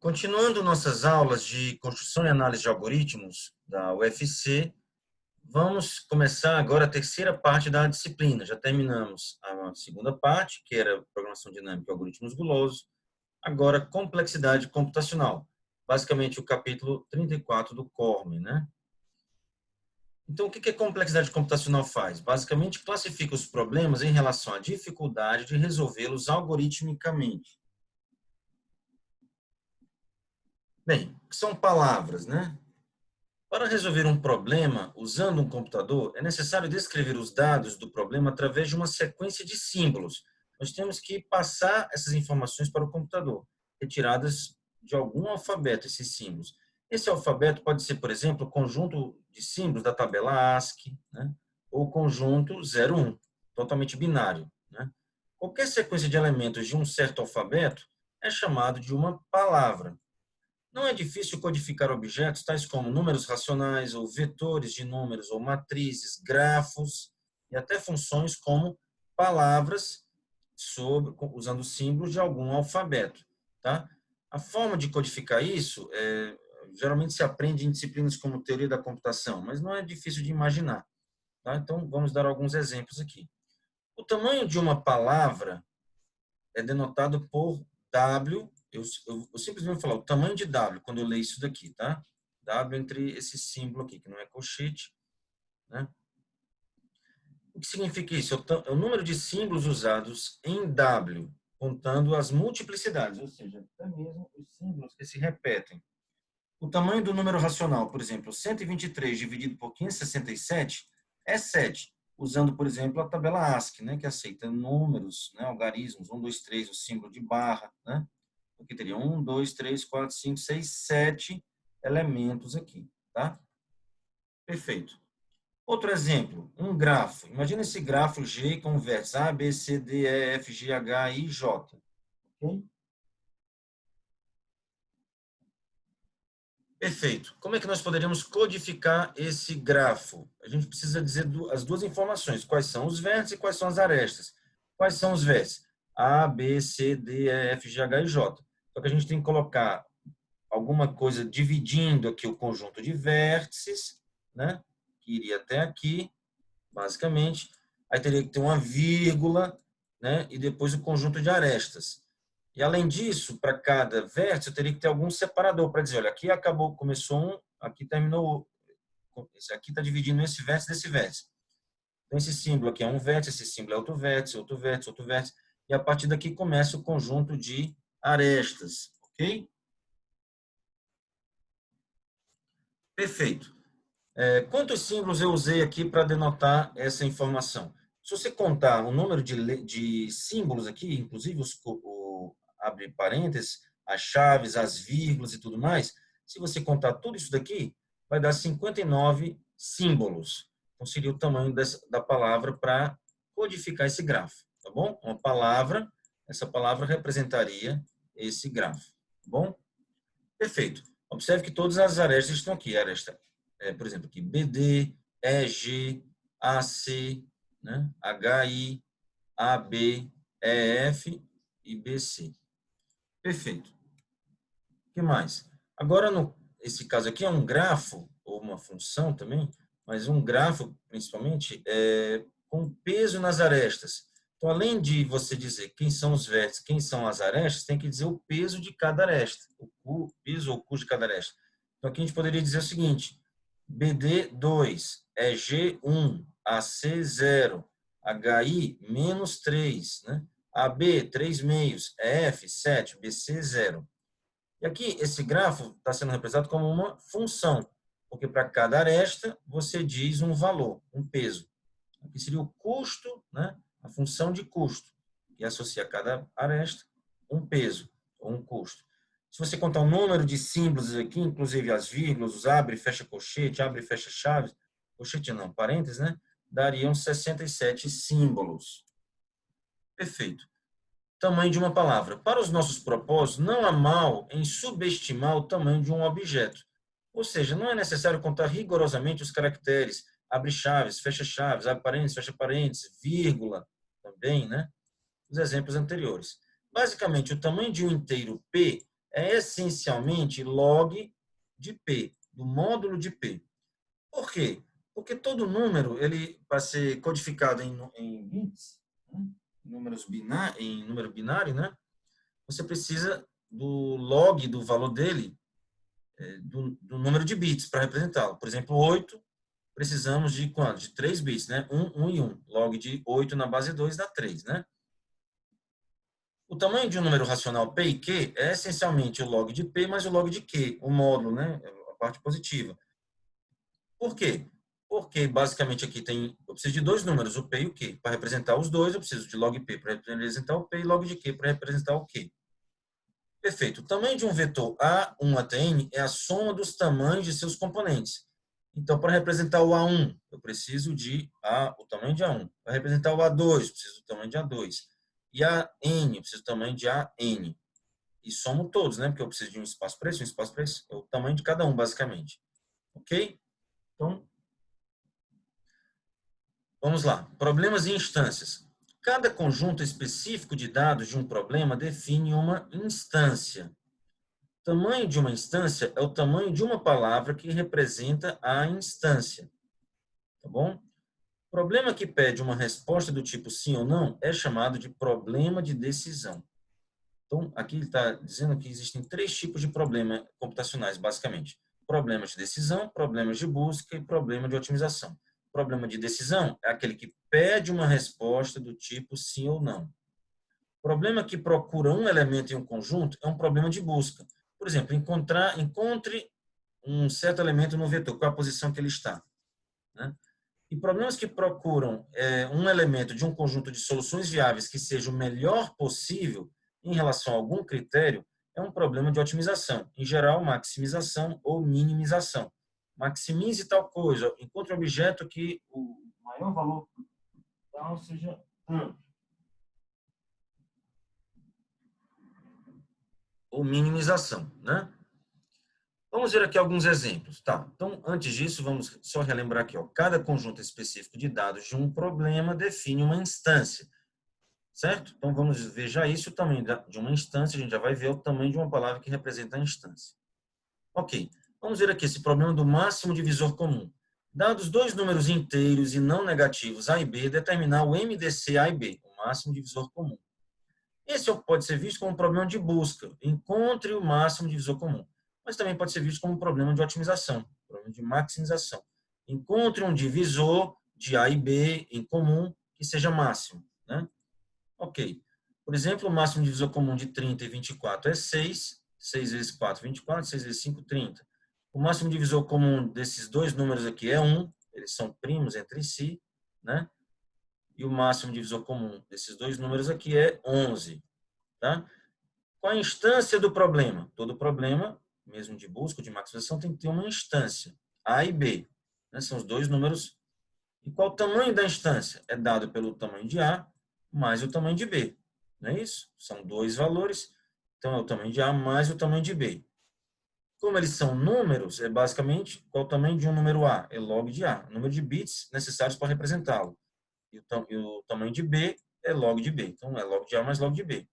Continuando nossas aulas de construção e análise de algoritmos da UFC, vamos começar agora a terceira parte da disciplina. Já terminamos a segunda parte, que era programação dinâmica e algoritmos gulosos. Agora, complexidade computacional. Basicamente, o capítulo 34 do CORM, né? Então, o que a complexidade computacional faz? Basicamente, classifica os problemas em relação à dificuldade de resolvê-los algoritmicamente. Bem, o que são palavras, né? Para resolver um problema usando um computador, é necessário descrever os dados do problema através de uma sequência de símbolos. Nós temos que passar essas informações para o computador, retiradas de algum alfabeto, esses símbolos. Esse alfabeto pode ser, por exemplo, o conjunto de símbolos da tabela ASCII, né? Ou o conjunto 01, totalmente binário, né? Qualquer sequência de elementos de um certo alfabeto é chamado de uma palavra. Não é difícil codificar objetos tais como números racionais, ou vetores de números, ou matrizes, grafos, e até funções como palavras usando símbolos de algum alfabeto. Tá? A forma de codificar isso geralmente se aprende em disciplinas como teoria da computação, mas não é difícil de imaginar. Tá? Então, vamos dar alguns exemplos aqui. O tamanho de uma palavra é denotado por W. Eu simplesmente vou falar o tamanho de W quando eu leio isso daqui, tá? W entre esse símbolo aqui, que não é colchete, né? O que significa isso? É o número de símbolos usados em W, contando as multiplicidades, ou seja, até mesmo os símbolos que se repetem. O tamanho do número racional, por exemplo, 123 dividido por 567 é 7, usando, por exemplo, a tabela ASCII, né, que aceita números, né, algarismos, 1, 2, 3, o símbolo de barra, né? Aqui teria 1, 2, 3, 4, 5, 6, 7 elementos aqui, tá? Perfeito. Outro exemplo, um grafo. Imagina esse grafo G com vértices A, B, C, D, E, F, G, H, I, J. Ok? Perfeito. Como é que nós poderíamos codificar esse grafo? A gente precisa dizer as duas informações. Quais são os vértices e quais são as arestas. Quais são os vértices? A, B, C, D, E, F, G, H e J. Só que a gente tem que colocar alguma coisa dividindo aqui o conjunto de vértices, né? Que iria até aqui, basicamente. Aí teria que ter uma vírgula, né? E depois o conjunto de arestas. E além disso, para cada vértice, eu teria que ter algum separador para dizer, olha, aqui acabou, começou um, aqui terminou, esse aqui está dividindo esse vértice desse vértice. Então, esse símbolo aqui é um vértice, esse símbolo é outro vértice, outro vértice, outro vértice, e a partir daqui começa o conjunto de arestas, ok? Perfeito. Quantos símbolos eu usei aqui para denotar essa informação? Se você contar o número de símbolos aqui, inclusive abre parênteses, as chaves, as vírgulas e tudo mais, se você contar tudo isso daqui, vai dar 59 símbolos. Então, seria o tamanho da palavra para codificar esse grafo, tá bom? Uma palavra, essa palavra representaria esse grafo, tá bom? Perfeito. Observe que todas as arestas estão aqui. Aresta, por exemplo, aqui BD, EG, AC, né? HI, AB, EF e BC. Perfeito. O que mais? Agora, esse caso aqui é um grafo, ou uma função também, mas um grafo, principalmente, com peso nas arestas. Então, além de você dizer quem são os vértices, quem são as arestas, tem que dizer o peso de cada aresta, o peso ou custo de cada aresta. Então, aqui a gente poderia dizer o seguinte, BD2 é G1, AC0, HI menos 3, né? AB 3 meios, EF 7, BC 0. E aqui, esse grafo está sendo representado como uma função, porque para cada aresta você diz um valor, um peso. Aqui seria o custo, né? A função de custo, que associa a cada aresta um peso, ou um custo. Se você contar o número de símbolos aqui, inclusive as vírgulas, os abre e fecha colchete, abre e fecha chaves, colchete não, parênteses, né? Dariam 67 símbolos. Perfeito. Tamanho de uma palavra. Para os nossos propósitos, não há mal em subestimar o tamanho de um objeto. Ou seja, não é necessário contar rigorosamente os caracteres, abre chaves, fecha chaves, abre parênteses, fecha parênteses, vírgula também, né? Os exemplos anteriores. Basicamente, o tamanho de um inteiro P é essencialmente log de P, do módulo de P. Por quê? Porque todo número, ele para ser codificado em bits, né? Em número binário, né? Você precisa do log do valor dele, do número de bits para representá-lo. Por exemplo, 8, precisamos de quanto? De 3 bits, né? 1 e 1. Log de 8 na base 2 dá 3, né? O tamanho de um número racional P e Q é essencialmente o log de P mais o log de Q, o módulo, né? A parte positiva. Por quê? Porque basicamente aqui eu preciso de dois números, o P e o Q. Para representar os dois, eu preciso de log P para representar o P e log de Q para representar o Q. Perfeito. O tamanho de um vetor A1 até N é a soma dos tamanhos de seus componentes. Então, para representar o A1, eu preciso de o tamanho de A1. Para representar o A2, eu preciso do tamanho de A2. E a N, eu preciso do tamanho de AN. E somo todos, né? Porque eu preciso de um espaço para isso, um espaço para isso. É o tamanho de cada um, basicamente. Ok? Então, vamos lá. Problemas e instâncias. Cada conjunto específico de dados de um problema define uma instância. O tamanho de uma instância é o tamanho de uma palavra que representa a instância. Tá bom? Problema que pede uma resposta do tipo sim ou não é chamado de problema de decisão. Então, aqui ele está dizendo que existem 3 tipos de problemas computacionais, basicamente. Problema de decisão, problemas de busca e problema de otimização. Problema de decisão é aquele que pede uma resposta do tipo sim ou não. Problema que procura um elemento em um conjunto é um problema de busca. Por exemplo, encontre um certo elemento no vetor, qual é a posição que ele está, né? E problemas que procuram um elemento de um conjunto de soluções viáveis que seja o melhor possível em relação a algum critério é um problema de otimização, em geral, maximização ou minimização. Maximize tal coisa, encontre um objeto que o maior valor tal seja tanto. Ou minimização, né? Vamos ver aqui alguns exemplos. Tá, então, antes disso, vamos só relembrar aqui. Ó. Cada conjunto específico de dados de um problema define uma instância, certo? Então, vamos ver já isso, o tamanho de uma instância, a gente já vai ver o tamanho de uma palavra que representa a instância. Ok, vamos ver aqui esse problema do máximo divisor comum. Dados dois números inteiros e não negativos A e B, determinar o MDC A e B, o máximo divisor comum. Esse pode ser visto como um problema de busca. Encontre o máximo divisor comum. Mas também pode ser visto como um problema de otimização, problema de maximização. Encontre um divisor de A e B em comum que seja máximo, né? Ok. Por exemplo, o máximo divisor comum de 30 e 24 é 6. 6 vezes 4, 24. 6 vezes 5, 30. O máximo divisor comum desses dois números aqui é 1. Eles são primos entre si, né? E o máximo divisor comum desses dois números aqui é 11. Tá? Qual a instância do problema? Todo problema, mesmo de busca, de maximização, tem que ter uma instância, A e B. Né? São os dois números. E qual o tamanho da instância? É dado pelo tamanho de A mais o tamanho de B. Não é isso? São dois valores. Então, é o tamanho de A mais o tamanho de B. Como eles são números, é basicamente qual o tamanho de um número A? É log de A. O número de bits necessários para representá-lo. E o tamanho de B é log de B. Então, é log de A mais log de B.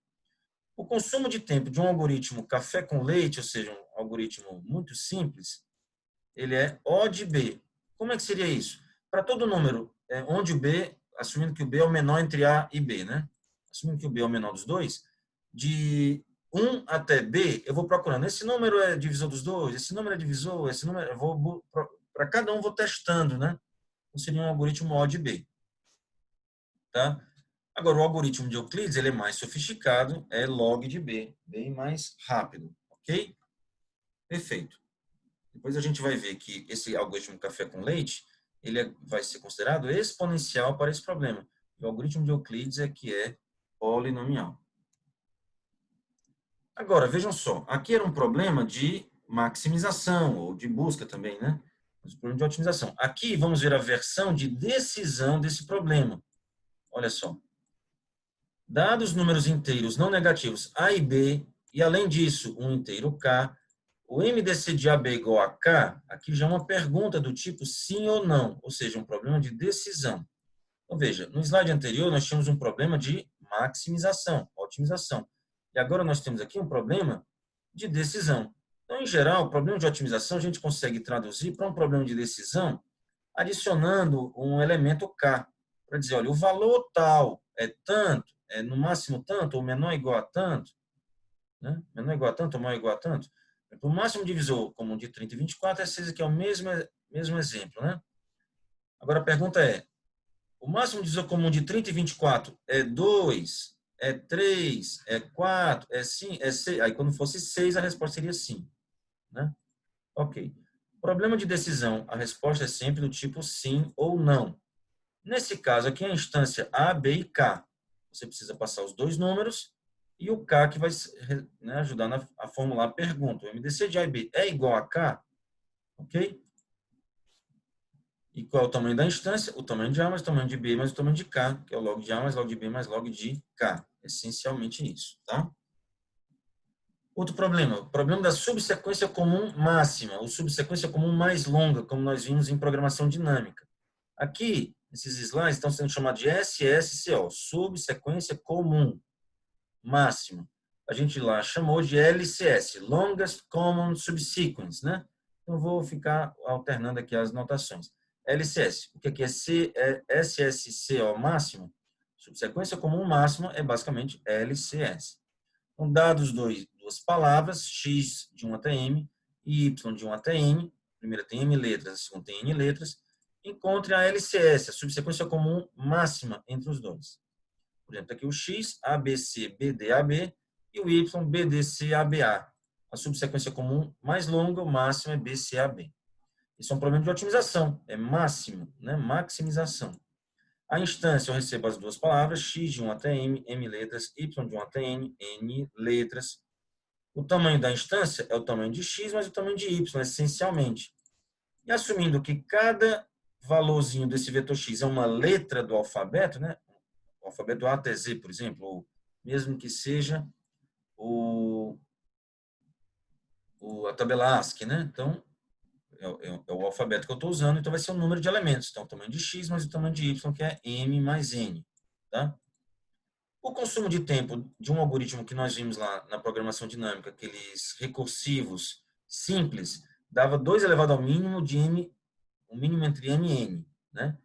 O consumo de tempo de um algoritmo café com leite, ou seja, um algoritmo muito simples, ele é O de B. Como é que seria isso? Para todo número, onde o B, assumindo que o B é o menor entre A e B, né? Assumindo que o B é o menor dos dois, de 1 até B, eu vou procurando. Esse número é divisor dos dois, esse número é divisor, esse número, eu vou para cada um vou testando, né? Então seria um algoritmo O de B, tá? Agora, o algoritmo de Euclides ele é mais sofisticado, é log de B, bem mais rápido, ok? Perfeito. Depois a gente vai ver que esse algoritmo café com leite, vai ser considerado exponencial para esse problema. O algoritmo de Euclides é que é polinomial. Agora, vejam só, aqui era um problema de maximização, ou de busca também, né? Mas um problema de otimização. Aqui vamos ver a versão de decisão desse problema. Olha só. Dados números inteiros não negativos A e B, e além disso, um inteiro K, o MDC de AB igual a K, aqui já é uma pergunta do tipo sim ou não, ou seja, um problema de decisão. Então, veja, no slide anterior nós tínhamos um problema de maximização, otimização. E agora nós temos aqui um problema de decisão. Então, em geral, o problema de otimização a gente consegue traduzir para um problema de decisão adicionando um elemento K, para dizer, olha, o valor tal é tanto, é no máximo tanto, ou menor ou igual a tanto, né? Menor ou igual a tanto, ou maior ou igual a tanto. O máximo divisor comum de 30 e 24 é 6, aqui é o mesmo exemplo, né? Agora a pergunta é, o máximo divisor comum de 30 e 24 é 2, é 3, é 4, é 5, é 6. Aí quando fosse 6, a resposta seria sim, né? Ok. Problema de decisão, a resposta é sempre do tipo sim ou não. Nesse caso aqui, a instância A, B e K. Você precisa passar os dois números e o K que vai, né, ajudar a formular a pergunta. O MDC de A e B é igual a K, ok? E qual é o tamanho da instância? O tamanho de A mais o tamanho de B mais o tamanho de K, que é o log de A mais log de B mais log de K. Essencialmente isso, tá? Outro problema, o problema da subsequência comum máxima, ou subsequência comum mais longa, como nós vimos em programação dinâmica. Aqui, esses slides estão sendo chamados de SSCO, subsequência comum máxima. A gente lá chamou de LCS, Longest Common Subsequence, né? Então, vou ficar alternando aqui as notações. LCS, o que aqui é SSCO máxima? Subsequência comum máxima é basicamente LCS. Então, dados duas palavras, X de 1 até M e Y de 1 até N, a primeira tem M letras, a segunda tem N letras, encontre a LCS, a subsequência comum máxima entre os dois. Por exemplo, aqui o X, ABC, BD, AB, e o Y, BDC, ABA. A subsequência comum mais longa, o máximo é BCAB. Isso é um problema de otimização, é máximo, né? Maximização. A instância, eu recebo as duas palavras, X de 1 até M, M letras, Y de 1 até N, N letras. O tamanho da instância é o tamanho de X, mas o tamanho de Y, essencialmente. E assumindo que cada valorzinho desse vetor X é uma letra do alfabeto, né? O alfabeto A até Z, por exemplo, ou mesmo que seja a tabela ASCII, né? Então, é o alfabeto que eu estou usando, então vai ser o número de elementos. Então, o tamanho de X mais o tamanho de Y, que é M mais N. Tá? O consumo de tempo de um algoritmo que nós vimos lá na programação dinâmica, aqueles recursivos simples, dava 2 elevado ao mínimo de M, o mínimo entre M e N. Né?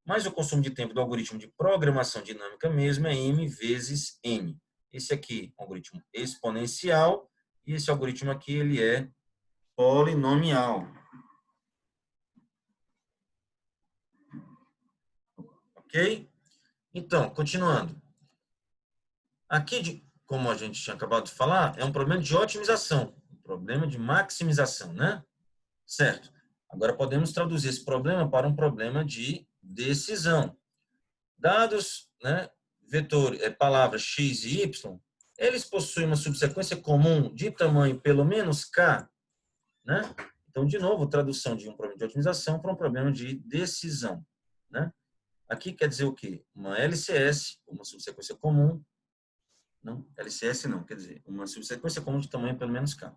Mas o consumo de tempo do algoritmo de programação dinâmica mesmo é M vezes N. Esse aqui é um algoritmo exponencial e esse algoritmo aqui ele é polinomial. Ok? Então, continuando. Aqui, como a gente tinha acabado de falar, é um problema de otimização, um problema de maximização, né? Certo. Agora podemos traduzir esse problema para um problema de decisão. Dados, né, palavras x e y, eles possuem uma subsequência comum de tamanho pelo menos k, né? Então, de novo, tradução de um problema de otimização para um problema de decisão, né? Aqui quer dizer o quê? Uma LCS, uma subsequência comum, não, LCS não, quer dizer, uma subsequência comum de tamanho pelo menos k.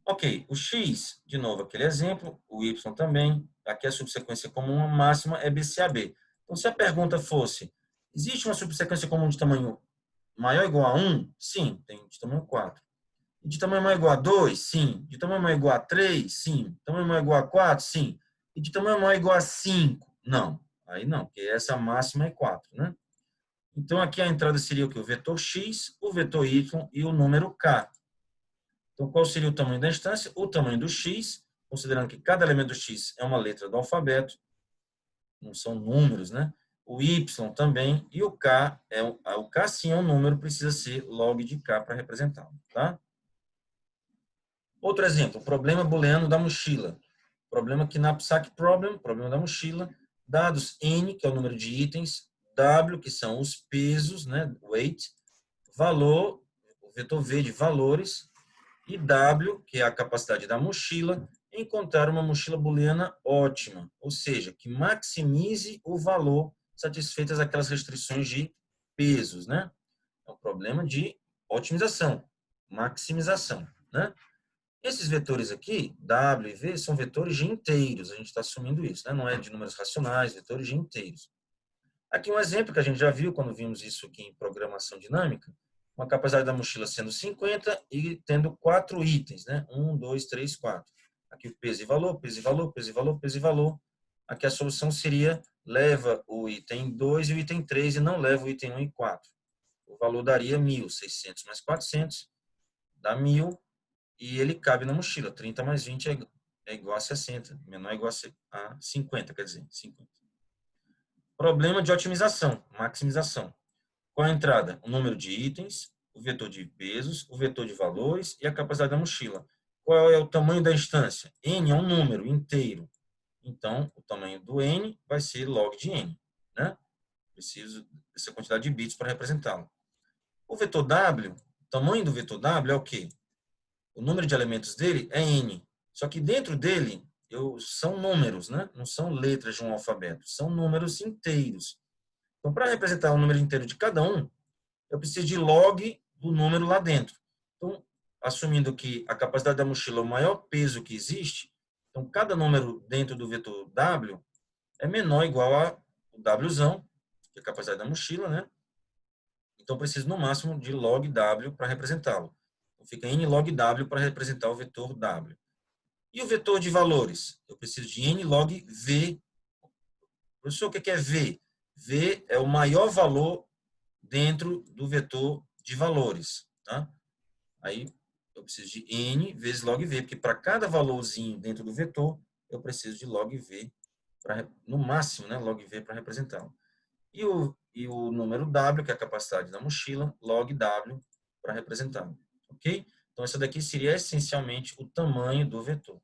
Ok, o x, de novo, aquele exemplo, o y também, aqui a subsequência comum máxima é BCAB. Então, se a pergunta fosse, existe uma subsequência comum de tamanho maior ou igual a 1? Sim, tem de tamanho 4. E de tamanho maior ou igual a 2? Sim. De tamanho maior ou igual a 3? Sim. De tamanho maior ou igual a 4? Sim. E de tamanho maior ou igual a 5? Não. Aí não, porque essa máxima é 4, né? Então, aqui a entrada seria o quê? O vetor x, o vetor y e o número k. Então, qual seria o tamanho da instância? O tamanho do x, considerando que cada elemento do x é uma letra do alfabeto, não são números, né? O y também, e o k, o k sim é um número, precisa ser log de k para representá-lo, tá? Outro exemplo, o problema booleano da mochila. Problema Knapsack Problem, problema da mochila. Dados N, que é o número de itens, W, que são os pesos, né, weight, valor, o vetor V de valores, e W, que é a capacidade da mochila, encontrar uma mochila booleana ótima, ou seja, que maximize o valor satisfeitas aquelas restrições de pesos, né? É um problema de otimização, maximização, né? Esses vetores aqui, W e V, são vetores de inteiros, a gente está assumindo isso, né? Não é de números racionais, vetores de inteiros. Aqui um exemplo que a gente já viu quando vimos isso aqui em programação dinâmica, uma capacidade da mochila sendo 50 e tendo 4 itens, né? 1, 2, 3, 4. Aqui o peso e valor, peso e valor, peso e valor, peso e valor. Aqui a solução seria leva o item 2 e o item 3 e não leva o item 1 e 4. O valor daria 1.000, 600 mais 400 dá 1.000 e ele cabe na mochila. 30 mais 20 é igual a 60, menor é igual a 50, quer dizer, 50. Problema de otimização, maximização. Qual a entrada? O número de itens, o vetor de pesos, o vetor de valores e a capacidade da mochila. Qual é o tamanho da instância? N é um número inteiro. Então, o tamanho do N vai ser log de N, né? Preciso dessa quantidade de bits para representá-lo. O vetor W, o tamanho do vetor W é o quê? O número de elementos dele é N. Só que dentro dele são números, né? Não são letras de um alfabeto, são números inteiros. Então, para representar o número inteiro de cada um, eu preciso de log do número lá dentro. Então, assumindo que a capacidade da mochila é o maior peso que existe, então cada número dentro do vetor W é menor ou igual a o Wzão, que é a capacidade da mochila, né? Então, preciso no máximo de log W para representá-lo. Então, fica n log W para representar o vetor W. E o vetor de valores? Eu preciso de n log V. Professor, o que é V? V é o maior valor dentro do vetor de valores. Tá? Aí eu preciso de n vezes log V, porque para cada valorzinho dentro do vetor, eu preciso de log V, no máximo, né, log V para representá-lo. E o número W, que é a capacidade da mochila, log W para representá-lo. Ok? Então, essa daqui seria essencialmente o tamanho do vetor.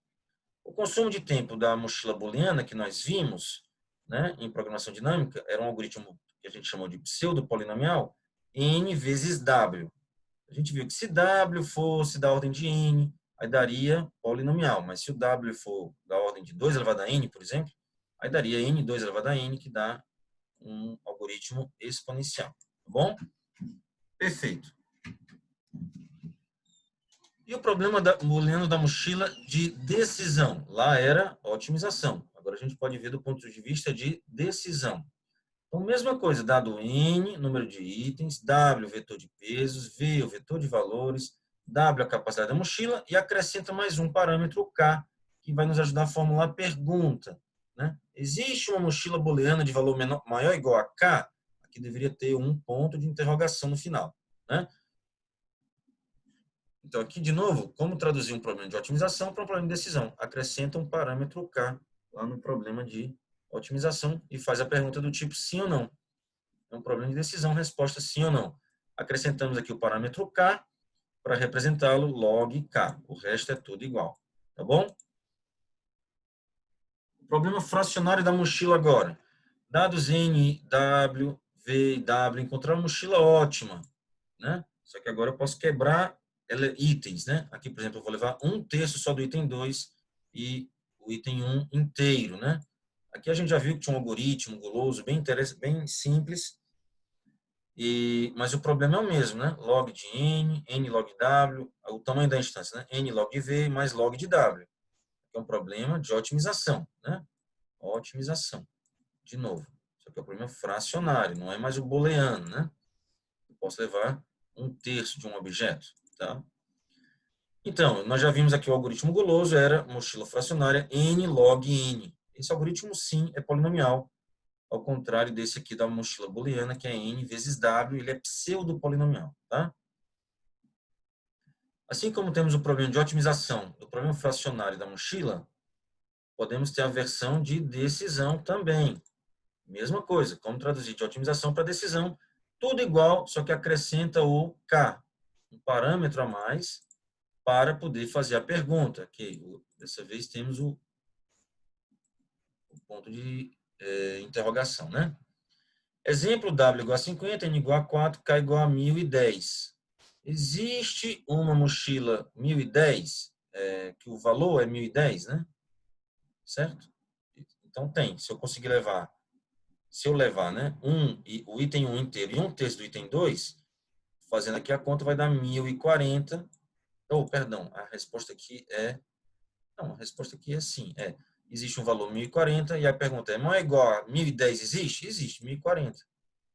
O consumo de tempo da mochila booleana que nós vimos, né, em programação dinâmica, era um algoritmo que a gente chamou de pseudo-polinomial, n vezes W. A gente viu que se W fosse da ordem de n, aí daria polinomial. Mas se o W for da ordem de 2 elevado a n, por exemplo, aí daria n 2 elevado a n, que dá um algoritmo exponencial. Tá bom? Perfeito. E o problema booleano da mochila de decisão? Lá era otimização. Agora a gente pode ver do ponto de vista de decisão. Então, mesma coisa, dado N, número de itens, W, vetor de pesos, V, o vetor de valores, W, a capacidade da mochila, e acrescenta mais um parâmetro K, que vai nos ajudar a formular a pergunta. Né? Existe uma mochila booleana de valor maior ou igual a K? Aqui deveria ter um ponto de interrogação no final. Né? Então, aqui, de novo, como traduzir um problema de otimização para um problema de decisão? Acrescenta um parâmetro K lá no problema de otimização e faz a pergunta do tipo sim ou não. É um problema de decisão, resposta sim ou não. Acrescentamos aqui o parâmetro K para representá-lo log K. O resto é tudo igual. Tá bom? O problema fracionário da mochila agora. Dados N, W, V e W. Encontrar uma mochila ótima. Né? Só que agora eu posso quebrar itens. Né? Aqui, por exemplo, eu vou levar 1/3 só do item 2 e o item 1 inteiro. Né? Aqui a gente já viu que tinha um algoritmo guloso bem simples. Mas o problema é o mesmo, né? Log de N, N log W, o tamanho da instância, né? N log de V mais log de W. É um problema de otimização, né? Otimização. De novo. Só que é um problema fracionário, não é mais o booleano, né? Eu posso levar 1/3 de um objeto, tá? Então, nós já vimos aqui o algoritmo guloso, era mochila fracionária N log N. Esse algoritmo, sim, é polinomial, ao contrário desse aqui da mochila booleana, que é N vezes W, ele é pseudo-polinomial, tá? Assim como temos o problema de otimização do problema fracionário da mochila, podemos ter a versão de decisão também. Mesma coisa, como traduzir de otimização para decisão, tudo igual, só que acrescenta o K, um parâmetro a mais, para poder fazer a pergunta. Okay, dessa vez temos o ponto de interrogação, né? Exemplo, W igual a 50, N igual a 4, K igual a 1010. Existe uma mochila 1010, que o valor é 1010, né? Certo? Então tem. Se eu conseguir levar, se eu levar, né, o item 1 inteiro e 1/3 do item 2, fazendo aqui a conta vai dar 1040. Oh, perdão, a resposta aqui é... Não, a resposta aqui é sim. Existe um valor 1040 e a pergunta é, não é igual a 1010 existe? Existe, 1040.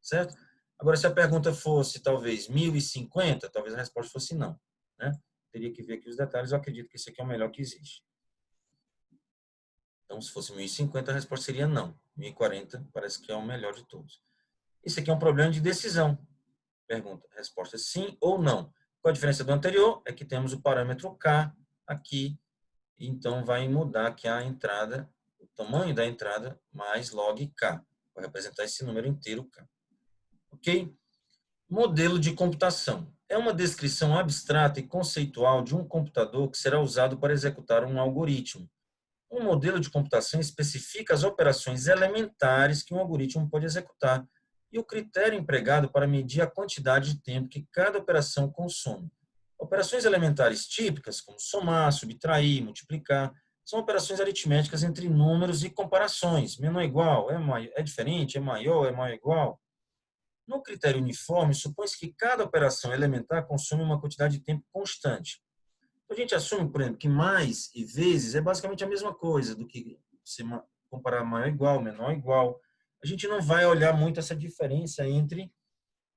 Certo? Agora, se a pergunta fosse, talvez, 1050, talvez a resposta fosse não, né? Teria que ver aqui os detalhes, eu acredito que esse aqui é o melhor que existe. Então, se fosse 1050, a resposta seria não. 1040 parece que é o melhor de todos. Isso aqui é um problema de decisão. Pergunta, resposta sim ou não. Qual a diferença do anterior? É que temos o parâmetro K aqui, então vai mudar aqui a entrada, o tamanho da entrada mais log K. Vai representar esse número inteiro K. Ok? Modelo de computação. É uma descrição abstrata e conceitual de um computador que será usado para executar um algoritmo. Um modelo de computação especifica as operações elementares que um algoritmo pode executar e o critério empregado para medir a quantidade de tempo que cada operação consome. Operações elementares típicas, como somar, subtrair, multiplicar, são operações aritméticas entre números e comparações. Menor ou igual, é diferente, é maior ou igual. No critério uniforme, supõe-se que cada operação elementar consome uma quantidade de tempo constante. A gente assume, por exemplo, que mais e vezes é basicamente a mesma coisa do que se comparar maior igual, menor igual. A gente não vai olhar muito essa diferença entre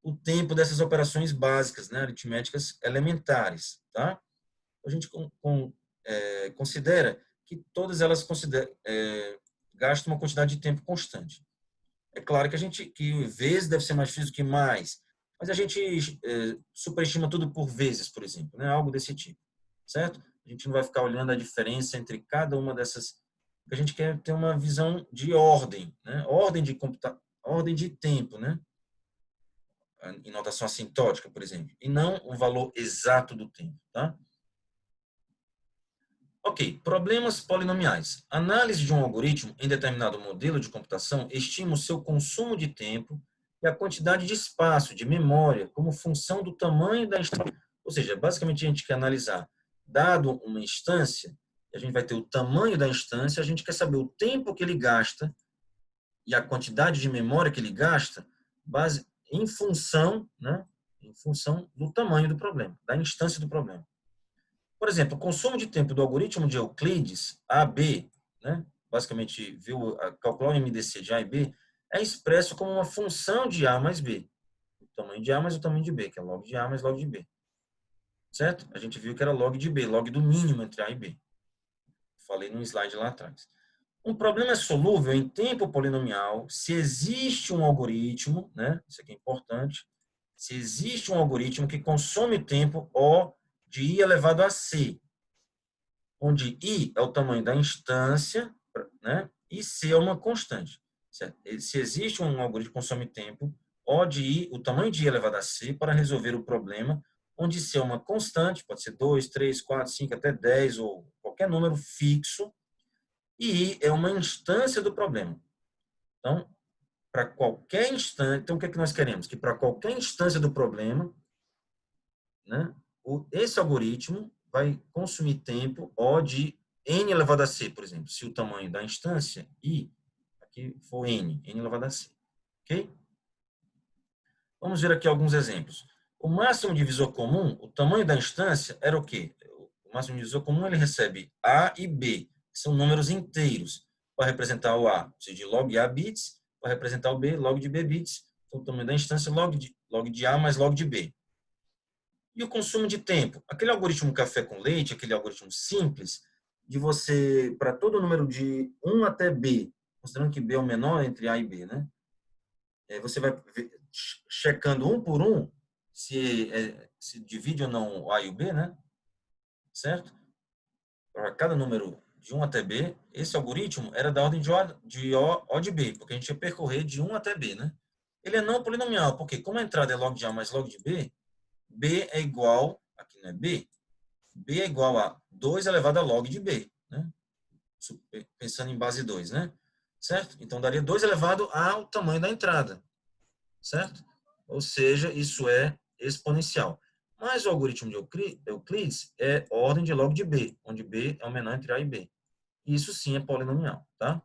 o tempo dessas operações básicas, né, aritméticas elementares, tá? A gente considera que todas elas gastam uma quantidade de tempo constante. É claro que que vezes deve ser mais difícil que mais, mas a gente superestima tudo por vezes, por exemplo, né? Algo desse tipo, certo? A gente não vai ficar olhando a diferença entre cada uma dessas, porque a gente quer ter uma visão de ordem, né? Ordem de tempo, né? Em notação assintótica, por exemplo, e não o valor exato do tempo, tá? Ok, problemas polinomiais. Análise de um algoritmo em determinado modelo de computação estima o seu consumo de tempo e a quantidade de espaço, de memória, como função do tamanho da instância. Ou seja, basicamente a gente quer analisar, dado uma instância, a gente vai ter o tamanho da instância, a gente quer saber o tempo que ele gasta e a quantidade de memória que ele gasta, em função, né, em função do tamanho do problema, da instância do problema. Por exemplo, o consumo de tempo do algoritmo de Euclides, AB, né, basicamente calcular o MDC de A e B, é expresso como uma função de A mais B. O tamanho de A mais o tamanho de B, que é log de A mais log de B. Certo? A gente viu que era log de B, log do mínimo entre A e B. Falei num slide lá atrás. Um problema é solúvel em tempo polinomial se existe um algoritmo, né, isso aqui é importante, se existe um algoritmo que consome tempo O de I elevado a C, onde I é o tamanho da instância, né, e C é uma constante. Certo? Se existe um algoritmo que consome tempo, O de I, o tamanho de I elevado a C, para resolver o problema, onde C é uma constante, pode ser 2, 3, 4, 5, até 10, ou qualquer número fixo, e I é uma instância do problema. Então, para qualquer instância, então o que é que nós queremos? Que para qualquer instância do problema, né, esse algoritmo vai consumir tempo O de n elevado a c, por exemplo, se o tamanho da instância i aqui for n elevado a c. Ok? Vamos ver aqui alguns exemplos. O máximo divisor comum, o tamanho da instância era o quê? O máximo divisor comum ele recebe a e b, que são números inteiros. Para representar o a, precisa de log a bits, para representar o b, log de b bits. Então, o tamanho da instância, log de a mais log de b. E o consumo de tempo? Aquele algoritmo café com leite, aquele algoritmo simples, de você, para todo número de 1 até B, considerando que B é o menor entre A e B, né? Você vai checando um por um se divide ou não o A e o B, né? Certo? Para cada número de 1 até B, esse algoritmo era da ordem O de B, porque a gente ia percorrer de 1 até B, né? Ele é não polinomial, porque como a entrada é log de A mais log de B, B é igual, aqui não é B, B é igual a 2 elevado a log de B, né? Pensando em base 2, né? Certo? Então, daria 2 elevado ao tamanho da entrada, certo? Ou seja, isso é exponencial. Mas o algoritmo de Euclides é ordem de log de B, onde B é o menor entre A e B. Isso sim é polinomial, tá?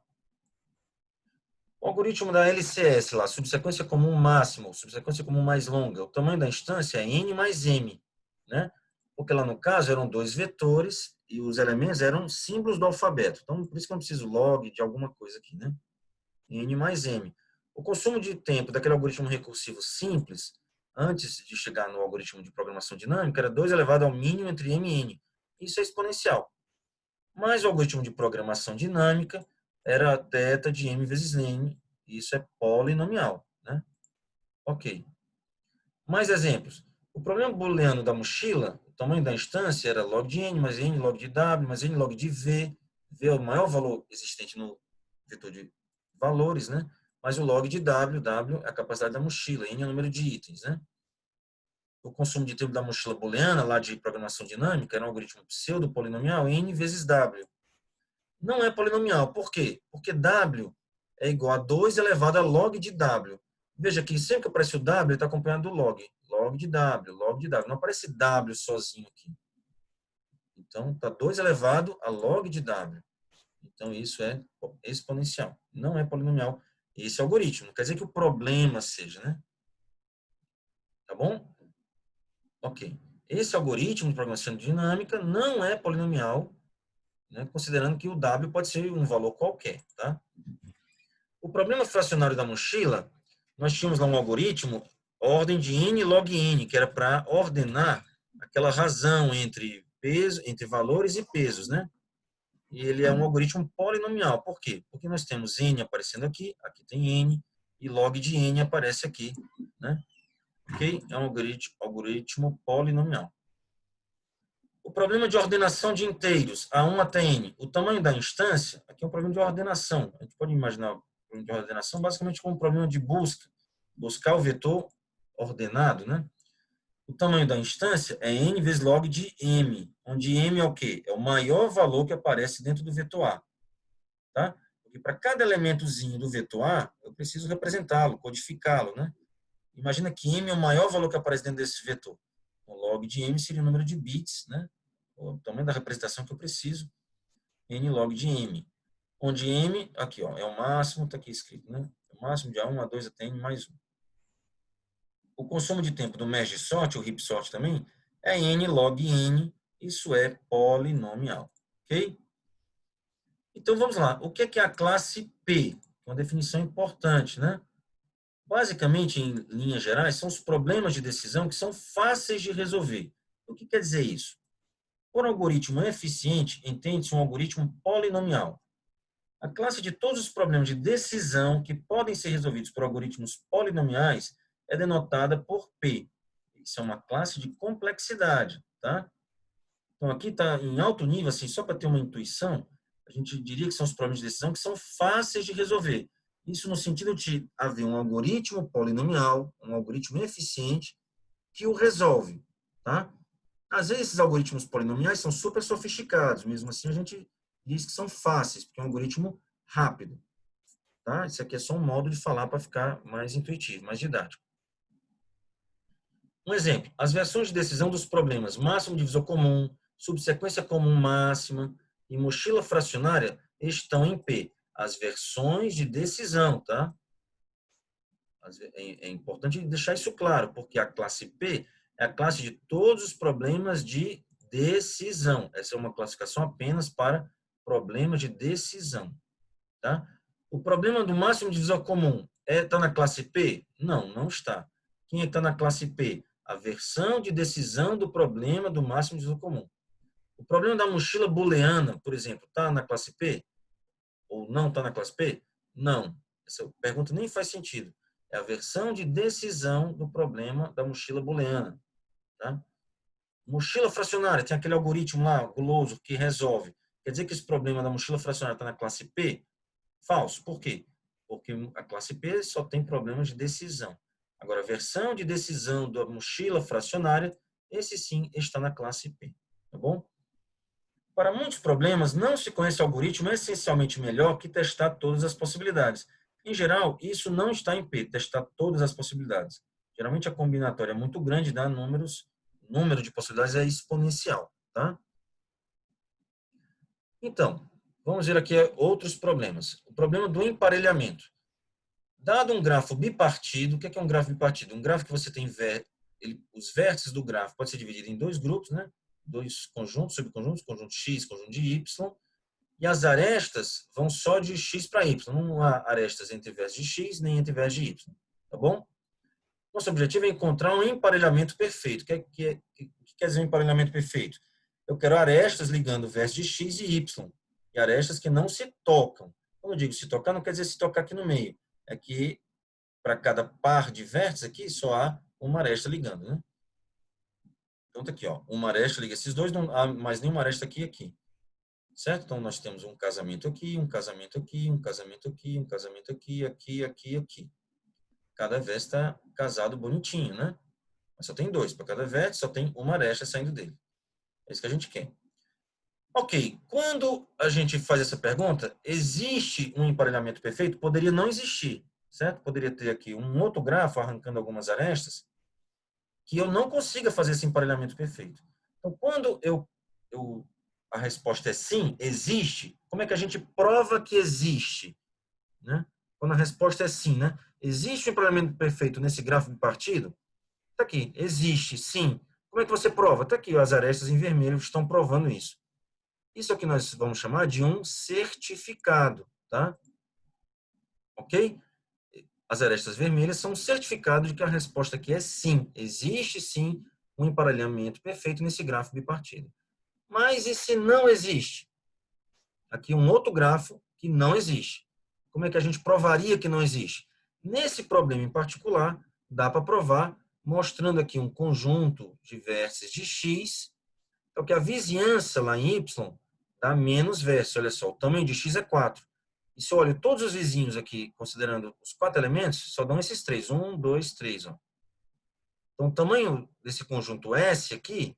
O algoritmo da LCS, lá, subsequência comum máxima, subsequência comum mais longa, o tamanho da instância é n mais m, né? Porque lá no caso eram dois vetores e os elementos eram símbolos do alfabeto. Então, por isso que eu não preciso log de alguma coisa aqui, né? N mais m. O consumo de tempo daquele algoritmo recursivo simples, antes de chegar no algoritmo de programação dinâmica, era 2 elevado ao mínimo entre m e n. Isso é exponencial. Mas o algoritmo de programação dinâmica era θ de m vezes n. Isso é polinomial, né? Ok. Mais exemplos. O problema booleano da mochila, o tamanho da instância era log de n, mais n log de w, mais n log de v. V é o maior valor existente no vetor de valores, né? Mas o log de w é a capacidade da mochila, n é o número de itens, né? O consumo de tempo da mochila booleana, lá de programação dinâmica, era um algoritmo pseudo-polinomial, n vezes w. Não é polinomial. Por quê? Porque w é igual a 2 elevado a log de w. Veja que sempre que aparece o w, ele está acompanhado do log. Log de w, log de w. Não aparece w sozinho aqui. Então, está 2 elevado a log de w. Então, isso é exponencial. Não é polinomial esse algoritmo. Não quer dizer que o problema seja, né? Tá bom? Ok. Esse algoritmo de programação dinâmica não é polinomial, né? Considerando que o w pode ser um valor qualquer, tá? O problema fracionário da mochila, nós tínhamos lá um algoritmo, ordem de n log n, que era para ordenar aquela razão entre peso, entre valores e pesos, né? E ele é um algoritmo polinomial. Por quê? Porque nós temos n aparecendo aqui, aqui tem n, e log de n aparece aqui, né? Ok? É um algoritmo polinomial. O problema de ordenação de inteiros, A1 até n. O tamanho da instância, aqui é um problema de ordenação. A gente pode imaginar o problema de ordenação basicamente como um problema de busca. Buscar o vetor ordenado, né? O tamanho da instância é n vezes log de m, onde m é o quê? É o maior valor que aparece dentro do vetor A. Tá? Porque para cada elementozinho do vetor A, eu preciso representá-lo, codificá-lo, né? Imagina que m é o maior valor que aparece dentro desse vetor. O log de m seria o número de bits, né? O tamanho da representação que eu preciso, n log de m. Onde m, aqui, ó, é o máximo, está aqui escrito, né? O máximo de A1, A2 até n mais 1. O consumo de tempo do merge sort, o heap sort também, é n log n, isso é polinomial, ok? Então vamos lá, o que é a classe P? Uma definição importante, né? Basicamente, em linhas gerais, são os problemas de decisão que são fáceis de resolver. O que quer dizer isso? Por algoritmo eficiente, entende-se um algoritmo polinomial. A classe de todos os problemas de decisão que podem ser resolvidos por algoritmos polinomiais é denotada por P. Isso é uma classe de complexidade, tá? Então, aqui está em alto nível, assim, só para ter uma intuição, a gente diria que são os problemas de decisão que são fáceis de resolver. Isso no sentido de haver um algoritmo polinomial, um algoritmo eficiente, que o resolve, tá? Às vezes, esses algoritmos polinomiais são super sofisticados, mesmo assim a gente diz que são fáceis, porque é um algoritmo rápido, tá? Isso aqui é só um modo de falar para ficar mais intuitivo, mais didático. Um exemplo, as versões de decisão dos problemas máximo divisor comum, subsequência comum máxima e mochila fracionária estão em P. As versões de decisão, tá? É importante deixar isso claro, porque a classe P é a classe de todos os problemas de decisão. Essa é uma classificação apenas para problemas de decisão, tá? O problema do máximo divisor comum está na classe P? Não, não está. Quem está na classe P? A versão de decisão do problema do máximo divisor comum. O problema da mochila booleana, por exemplo, está na classe P? Ou não está na classe P? Não. Essa pergunta nem faz sentido. É a versão de decisão do problema da mochila booleana. Tá? Mochila fracionária, tem aquele algoritmo lá, guloso, que resolve. Quer dizer que esse problema da mochila fracionária está na classe P? Falso. Por quê? Porque a classe P só tem problemas de decisão. Agora, a versão de decisão da mochila fracionária, esse sim está na classe P. Tá bom? Para muitos problemas, não se conhece algoritmo essencialmente melhor que testar todas as possibilidades. Em geral, isso não está em P, testar todas as possibilidades. Geralmente, a combinatória é muito grande, dá números, o número de possibilidades é exponencial. Tá? Então, vamos ver aqui outros problemas. O problema do emparelhamento. Dado um grafo bipartido, o que é um grafo bipartido? Um grafo que você tem os vértices do grafo pode ser dividido em dois grupos, né? Dois conjuntos, subconjuntos, conjunto X, conjunto de Y, E as arestas vão só de x para y. Não há arestas entre vértices de x nem entre vértices de y. Tá bom? Nosso objetivo é encontrar um emparelhamento perfeito. O que quer dizer um emparelhamento perfeito? Eu quero arestas ligando vértices de x e y. E arestas que não se tocam. Quando eu digo se tocar, não quer dizer se tocar aqui no meio. É que para cada par de vértices aqui, só há uma aresta ligando, né? Então tá aqui, ó, uma aresta liga esses dois, não há mais nenhuma aresta aqui e aqui. Certo? Então nós temos um casamento aqui, um casamento aqui, um casamento aqui, um casamento aqui, aqui, aqui, aqui. Cada vértice está casado bonitinho, né? Mas só tem dois. Para cada vértice, só tem uma aresta saindo dele. É isso que a gente quer. Ok. Quando a gente faz essa pergunta, existe um emparelhamento perfeito? Poderia não existir, certo? Poderia ter aqui um outro grafo arrancando algumas arestas que eu não consiga fazer esse emparelhamento perfeito. Então, quando a resposta é sim, existe, como é que a gente prova que existe? Né? Quando a resposta é sim, né? Existe um emparelhamento perfeito nesse gráfico bipartido? Está aqui, existe, sim. Como é que você prova? Está aqui, as arestas em vermelho estão provando isso. Isso é o que nós vamos chamar de um certificado, tá? Ok? As arestas vermelhas são um certificado de que a resposta aqui é sim. Existe, sim, um emparelhamento perfeito nesse gráfico bipartido. Mas e se não existe? Aqui um outro grafo que não existe. Como é que a gente provaria que não existe? Nesse problema em particular, dá para provar mostrando aqui um conjunto de vértices de x, então que a vizinhança lá em y dá menos vértices. Olha só, o tamanho de x é 4. E se eu olho todos os vizinhos aqui, considerando os 4 elementos, só dão esses 3. 1, 2, 3. Ó. Então, o tamanho desse conjunto S aqui,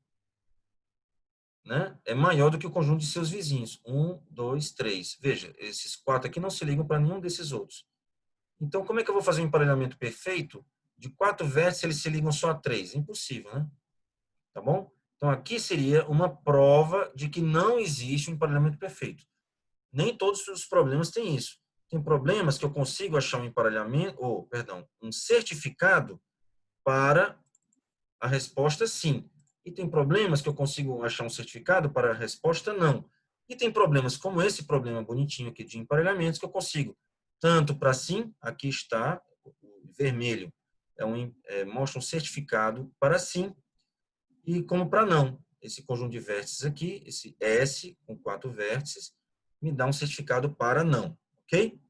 né, é maior do que o conjunto de seus vizinhos. 1, 2, 3. Veja, esses 4 aqui não se ligam para nenhum desses outros. Então, como é que eu vou fazer um emparelhamento perfeito? De 4 vértices, eles se ligam só a 3. Impossível, né? Tá bom? Então, aqui seria uma prova de que não existe um emparelhamento perfeito. Nem todos os problemas têm isso. Tem problemas que eu consigo achar um emparelhamento, um certificado para a resposta sim. E tem problemas que eu consigo achar um certificado para a resposta não. E tem problemas como esse problema bonitinho aqui de emparelhamentos que eu consigo tanto para sim, aqui está o vermelho, mostra um certificado para sim, e como para não. Esse conjunto de vértices aqui, esse S com 4 vértices, me dá um certificado para não, ok?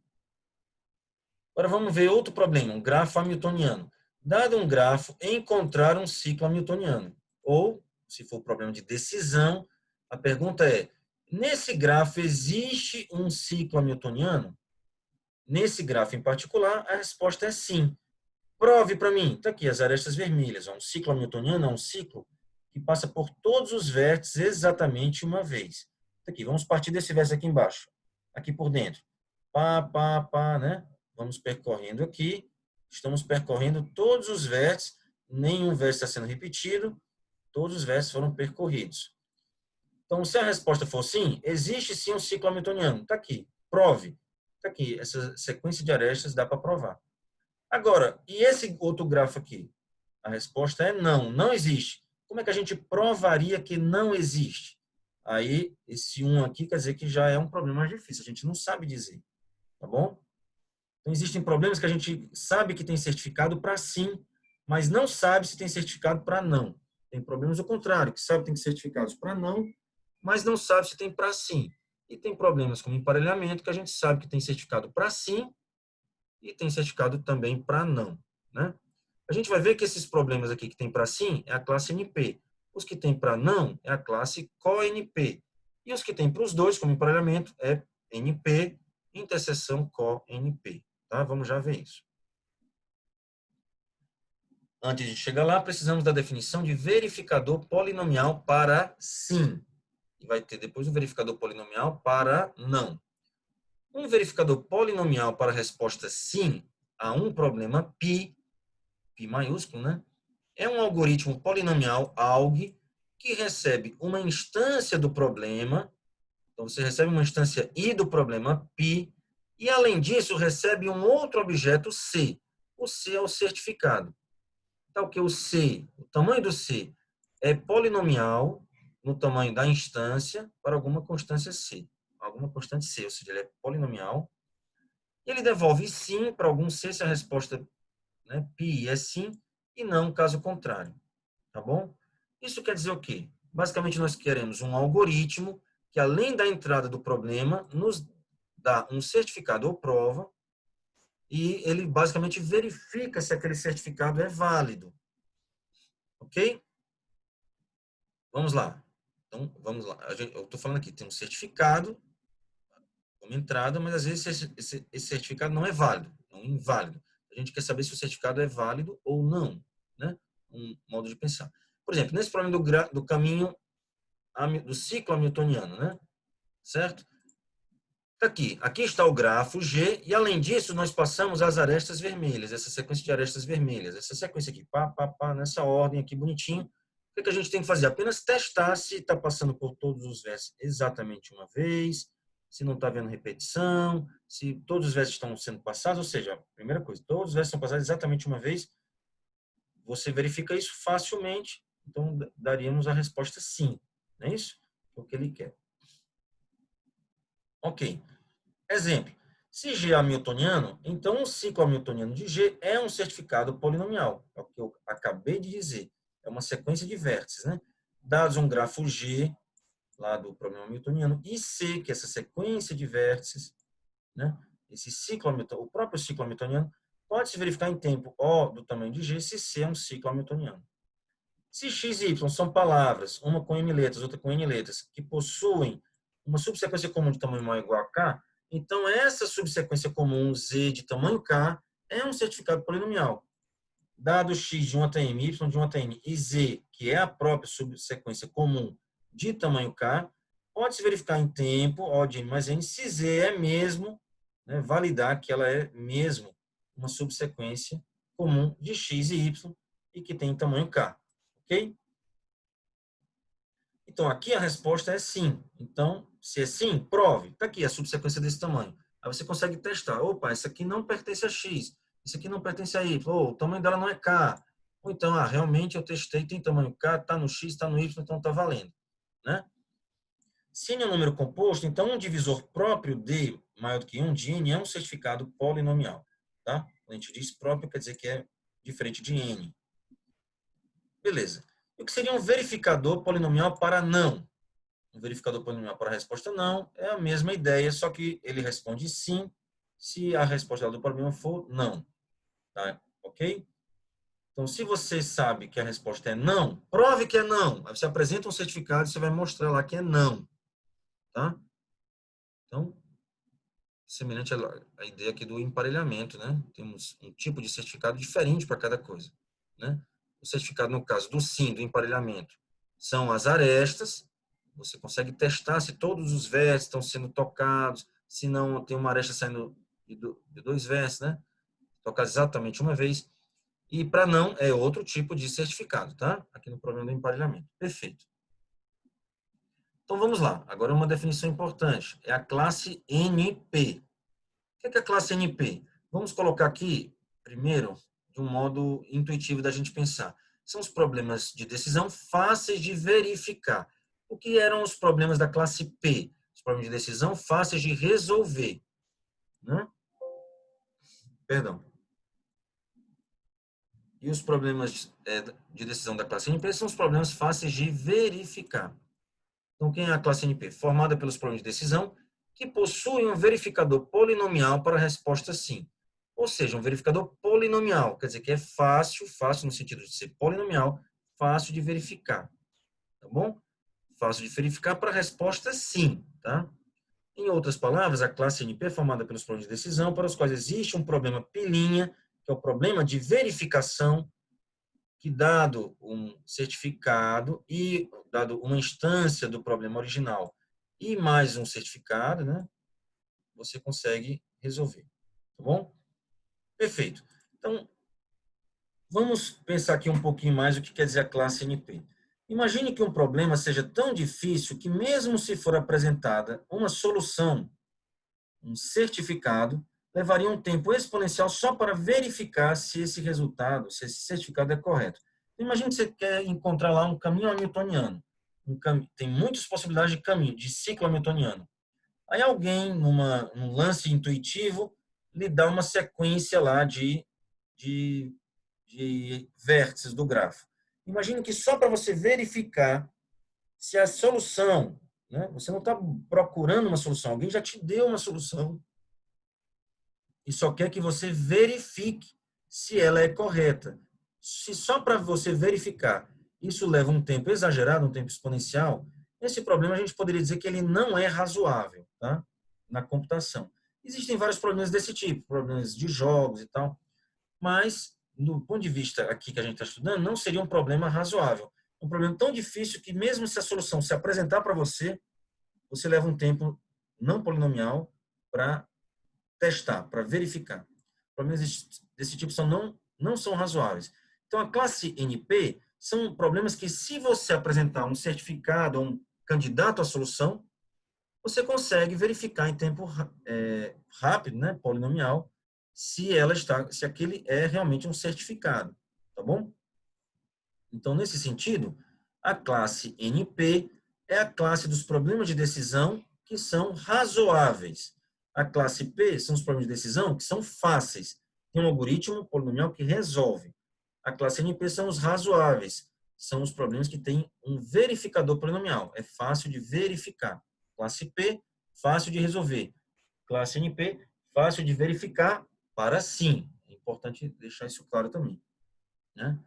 Agora vamos ver outro problema, um grafo hamiltoniano. Dado um grafo, encontrar um ciclo hamiltoniano. Ou, se for problema de decisão, a pergunta é, nesse grafo existe um ciclo hamiltoniano? Nesse grafo em particular, a resposta é sim. Prove para mim. Está aqui as arestas vermelhas. Um ciclo hamiltoniano é um ciclo que passa por todos os vértices exatamente uma vez. Tá aqui, vamos partir desse vértice aqui embaixo. Aqui por dentro. Pá, pá, pá, né? Vamos percorrendo aqui. Estamos percorrendo todos os vértices. Nenhum vértice está sendo repetido. Todos os vértices foram percorridos. Então, se a resposta for sim, existe sim um ciclo hamiltoniano. Está aqui. Prove. Está aqui. Essa sequência de arestas dá para provar. Agora, e esse outro grafo aqui? A resposta é não, não existe. Como é que a gente provaria que não existe? Aí, esse 1 aqui quer dizer que já é um problema mais difícil, a gente não sabe dizer, tá bom? Então, existem problemas que a gente sabe que tem certificado para sim, mas não sabe se tem certificado para não. Tem problemas do contrário, que sabe que tem certificados para não, mas não sabe se tem para sim. E tem problemas como emparelhamento, que a gente sabe que tem certificado para sim, e tem certificado também para não, né? A gente vai ver que esses problemas aqui que tem para sim é a classe NP. Os que tem para não é a classe CoNP. E os que tem para os dois, como emparelhamento, é NP, interseção CoNP. Tá? Vamos já ver isso. Antes de chegar lá, precisamos da definição de verificador polinomial para sim. E vai ter depois o verificador polinomial para não. Um verificador polinomial para a resposta sim a um problema π maiúsculo, né? É um algoritmo polinomial ALG que recebe uma instância do problema. Então, você recebe uma instância I do problema π e, além disso, recebe um outro objeto C. O C é o certificado. Então, que o C, o tamanho do C é polinomial no tamanho da instância para alguma constância C, alguma constante C, ou seja, ele é polinomial. Ele devolve sim para algum C se a resposta, né, π é sim, e não caso contrário. Tá bom? Isso quer dizer o quê? Basicamente, nós queremos um algoritmo que, além da entrada do problema, nos dá um certificado ou prova, e ele basicamente verifica se aquele certificado é válido. Ok? Vamos lá. Então, vamos lá. Eu estou falando aqui, tem um certificado como entrada, mas às vezes esse certificado não é válido, é um inválido. A gente quer saber se o certificado é válido ou não, né? Um modo de pensar. Por exemplo, nesse problema do caminho do ciclo hamiltoniano, né? Certo? Tá aqui. Aqui está o grafo G, e além disso, nós passamos as arestas vermelhas, essa sequência de arestas vermelhas, essa sequência aqui, pá, pá, pá, nessa ordem aqui, bonitinho. O que a gente tem que fazer? Apenas testar se está passando por todos os versos exatamente uma vez, se não está havendo repetição, se todos os versos estão sendo passados, ou seja, a primeira coisa, todos os versos são passados exatamente uma vez, você verifica isso facilmente, então daríamos a resposta sim, não é isso? É o que ele quer. Ok. Exemplo. Se G é hamiltoniano, então o ciclo hamiltoniano de G é um certificado polinomial. É o que eu acabei de dizer. É uma sequência de vértices, né? Dados um grafo G, lá do problema hamiltoniano, e C, que é essa sequência de vértices, né? Esse ciclo hamiltoniano, o próprio ciclo hamiltoniano, pode-se verificar em tempo O do tamanho de G se C é um ciclo hamiltoniano. Se X e Y são palavras, uma com M letras, outra com N letras, que possuem uma subsequência comum de tamanho maior ou igual a K, então essa subsequência comum Z de tamanho K é um certificado polinomial. Dado X de 1 até M, Y de 1 até N e Z, que é a própria subsequência comum de tamanho K, pode-se verificar em tempo, O de N mais N, se Z é mesmo, né, validar que ela é mesmo uma subsequência comum de X e Y e que tem tamanho K. Ok? Então, aqui a resposta é sim. Então, se é sim, prove. Está aqui a subsequência desse tamanho. Aí você consegue testar. Opa, essa aqui não pertence a X. Isso aqui não pertence a Y. Ou, o tamanho dela não é K. Ou então, realmente eu testei, tem tamanho K, está no X, está no Y, então está valendo. Né? Se N é um número composto, então um divisor próprio de maior do que 1 de N é um certificado polinomial. Tá? Quando a gente diz próprio, quer dizer que é diferente de N. Beleza. E o que seria um verificador polinomial para não? Um verificador polinomial para a resposta não é a mesma ideia, só que ele responde sim se a resposta do problema for não. Tá? Ok? Então, se você sabe que a resposta é não, prove que é não. Aí você apresenta um certificado e você vai mostrar lá que é não. Tá? Então, semelhante à ideia aqui do emparelhamento, né? Temos um tipo de certificado diferente para cada coisa, né? O certificado, no caso do sim, do emparelhamento, são as arestas. Você consegue testar se todos os versos estão sendo tocados, se não tem uma aresta saindo de dois versos, né? Tocar exatamente uma vez. E para não, é outro tipo de certificado, tá? Aqui no problema do emparelhamento. Perfeito. Então vamos lá. Agora uma definição importante. É a classe NP. O que é a classe NP? Vamos colocar aqui, primeiro, de um modo intuitivo da gente pensar. São os problemas de decisão fáceis de verificar. O que eram os problemas da classe P? Os problemas de decisão fáceis de resolver. Né? Perdão. E os problemas de decisão da classe NP são os problemas fáceis de verificar. Então, quem é a classe NP? Formada pelos problemas de decisão que possuem um verificador polinomial para a resposta sim. Ou seja, um verificador polinomial, quer dizer que é fácil, fácil no sentido de ser polinomial, fácil de verificar. Tá bom? Fácil de verificar para a resposta sim, tá? Em outras palavras, a classe NP é formada pelos problemas de decisão para os quais existe um problema pilinha, que é o problema de verificação, que dado um certificado e dado uma instância do problema original e mais um certificado, né, você consegue resolver. Tá bom? Perfeito. Então, vamos pensar aqui um pouquinho mais o que quer dizer a classe NP. Imagine que um problema seja tão difícil que mesmo se for apresentada uma solução, um certificado, levaria um tempo exponencial só para verificar se esse resultado, se esse certificado é correto. Imagine que você quer encontrar lá um caminho hamiltoniano. Tem muitas possibilidades de caminho, de ciclo hamiltoniano. Aí alguém, num lance intuitivo, lhe dá uma sequência lá de vértices do grafo. Imagine que só para você verificar se a solução, né, você não está procurando uma solução, alguém já te deu uma solução e só quer que você verifique se ela é correta. Se só para você verificar isso leva um tempo exagerado, um tempo exponencial, esse problema a gente poderia dizer que ele não é razoável, tá? Na computação. Existem vários problemas desse tipo, problemas de jogos e tal, mas, do ponto de vista aqui que a gente está estudando, não seria um problema razoável. Um problema tão difícil que mesmo se a solução se apresentar para você, você leva um tempo não polinomial para testar, para verificar. Problemas desse tipo não são razoáveis. Então, a classe NP são problemas que, se você apresentar um certificado ou um candidato à solução, você consegue verificar em tempo rápido, né, polinomial, se aquele é realmente um certificado, tá bom? Então, nesse sentido, a classe NP é a classe dos problemas de decisão que são razoáveis. A classe P são os problemas de decisão que são fáceis. Tem um algoritmo polinomial que resolve. A classe NP são os razoáveis. São os problemas que têm um verificador polinomial. É fácil de verificar. Classe P, fácil de resolver. Classe NP, fácil de verificar para sim. É importante deixar isso claro também, né?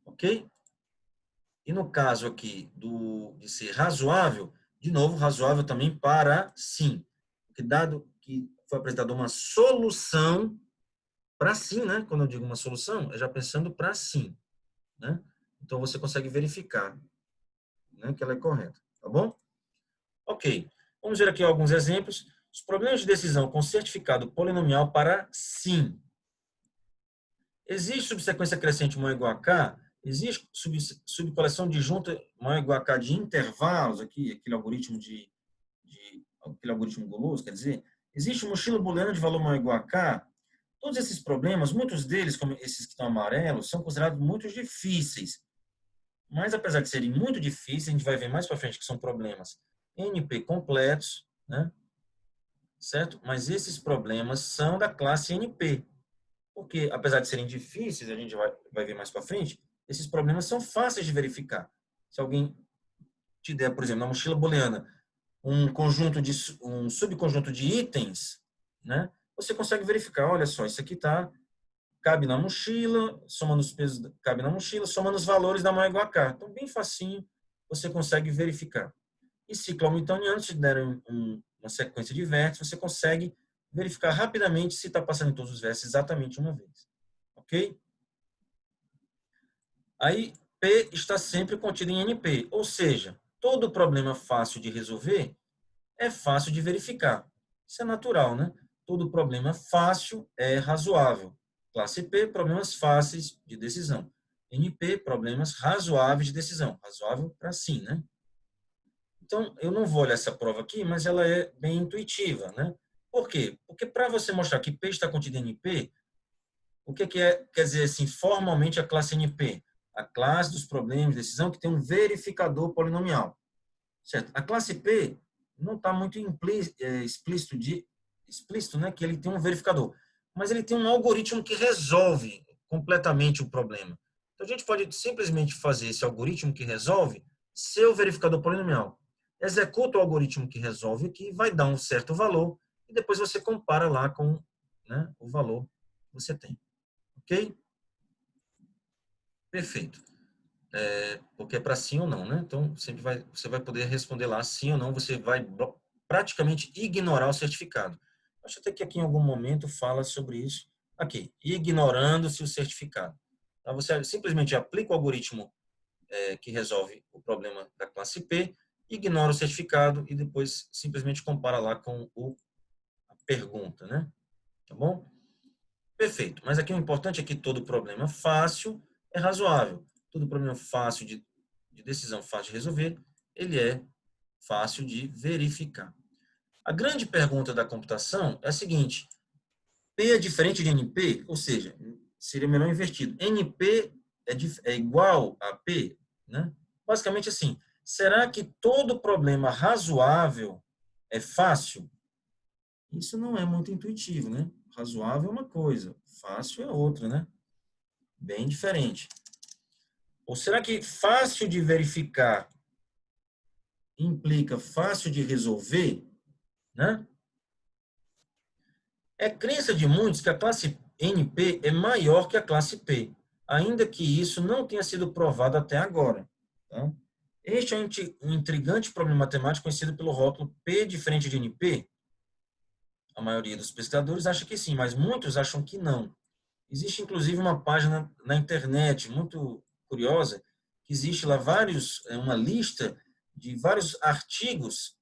Ok? E no caso aqui de ser razoável, de novo, razoável também para sim. Porque dado que foi apresentada uma solução para sim, né? Quando eu digo uma solução, é já pensando para sim, né? Então você consegue verificar, né, que ela é correta, tá bom? Ok. Vamos ver aqui alguns exemplos. Os problemas de decisão com certificado polinomial para sim. Existe subsequência crescente maior ou igual a k? Existe subcoleção disjunta maior ou igual a k de intervalos, aqui, aquele algoritmo guloso, quer dizer, existe mochila booleana de valor maior ou igual a k? Todos esses problemas, muitos deles, como esses que estão amarelos, são considerados muito difíceis. Mas, apesar de serem muito difíceis, a gente vai ver mais para frente que são problemas NP completos, né? Certo? Mas esses problemas são da classe NP. Porque, apesar de serem difíceis, a gente vai ver mais para frente, esses problemas são fáceis de verificar. Se alguém te der, por exemplo, na mochila booleana, um subconjunto de itens, né? Você consegue verificar, olha só, isso aqui cabe na mochila, somando os pesos, cabe na mochila, somando os valores da maior igual a k. Então, bem facinho, você consegue verificar. E ciclo hamiltoniano, se der uma sequência de vértices, você consegue verificar rapidamente se está passando em todos os vértices exatamente uma vez. Ok? Aí, P está sempre contido em NP, ou seja, todo problema fácil de resolver é fácil de verificar. Isso é natural, né? Todo problema fácil é razoável. Classe P, problemas fáceis de decisão. NP, problemas razoáveis de decisão. Razoável para sim, né? Então, eu não vou olhar essa prova aqui, mas ela é bem intuitiva, né? Por quê? Porque para você mostrar que P está contido em NP, o que quer dizer assim, formalmente a classe NP? A classe dos problemas de decisão que tem um verificador polinomial. Certo? A classe P não está muito explícito, né, que ele tem um verificador, mas ele tem um algoritmo que resolve completamente o problema. Então, a gente pode simplesmente fazer esse algoritmo que resolve ser o verificador polinomial. Executa o algoritmo que resolve aqui, vai dar um certo valor, e depois você compara lá com, né, o valor que você tem. Ok? Perfeito. Porque é para sim ou não, né? Então, você vai poder responder lá sim ou não, você vai praticamente ignorar o certificado. Acho até que aqui em algum momento fala sobre isso. Aqui, ignorando-se o certificado. Então, você simplesmente aplica o algoritmo que resolve o problema da classe P, ignora o certificado e depois simplesmente compara lá com a pergunta, né? Tá bom? Perfeito. Mas aqui o importante é que todo problema fácil é razoável. Todo problema fácil de decisão, fácil de resolver, ele é fácil de verificar. A grande pergunta da computação é a seguinte: P é diferente de NP? Ou seja, seria melhor invertido. NP é igual a P? Né? Basicamente assim, será que todo problema razoável é fácil? Isso não é muito intuitivo, né? Razoável é uma coisa, fácil é outra, né? Bem diferente. Ou será que fácil de verificar implica fácil de resolver, né? É crença de muitos que a classe NP é maior que a classe P, ainda que isso não tenha sido provado até agora. Tá? Este é um intrigante problema matemático conhecido pelo rótulo P diferente de NP. A maioria dos pesquisadores acha que sim, mas muitos acham que não. Existe, inclusive, uma página na internet muito curiosa, que existe lá uma lista de vários artigos